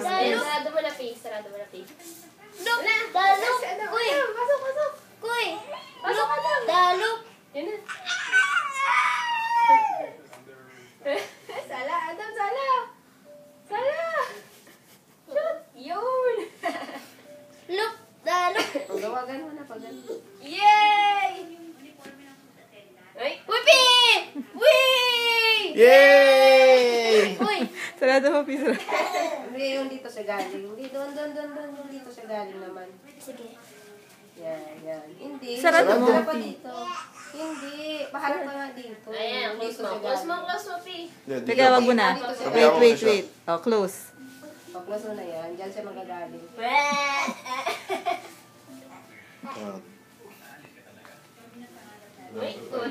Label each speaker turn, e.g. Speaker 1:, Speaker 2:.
Speaker 1: close.
Speaker 2: Sarado mo na, Pig. Sarado mo na, Pig.
Speaker 3: Look! Dalok! Kuy!
Speaker 2: Pasok, pasok.
Speaker 3: Kuy!
Speaker 2: Pasok ka lang.
Speaker 3: Dalok!
Speaker 2: Yan na. Sala, Adam, sala. Sala. Shoot. Yun.
Speaker 3: Look! Dalok!
Speaker 2: Pagawagan mo na, pagawagan.
Speaker 3: Yay!
Speaker 2: Ay.
Speaker 3: Wipi! Wee!
Speaker 1: Yay!
Speaker 3: Uy!
Speaker 1: Sarado mo, Pi. Sarado.
Speaker 2: Hindi, yung dito sa galing. Hindi, doon. Yung dito sa galing naman.
Speaker 3: Sige.
Speaker 2: Yan. Hindi.
Speaker 1: Sarado mo,
Speaker 2: Paharap pa
Speaker 1: Pi.
Speaker 2: dito. Hindi. Paharap pa nga dito.
Speaker 3: Ayan, close mo. Close mo, close mo, Pi.
Speaker 1: Teka, wag mo na. Wait. Oh, close.
Speaker 2: Pag-close mo na yan, dyan siya magagaling.
Speaker 1: Oh.
Speaker 3: Wait, good.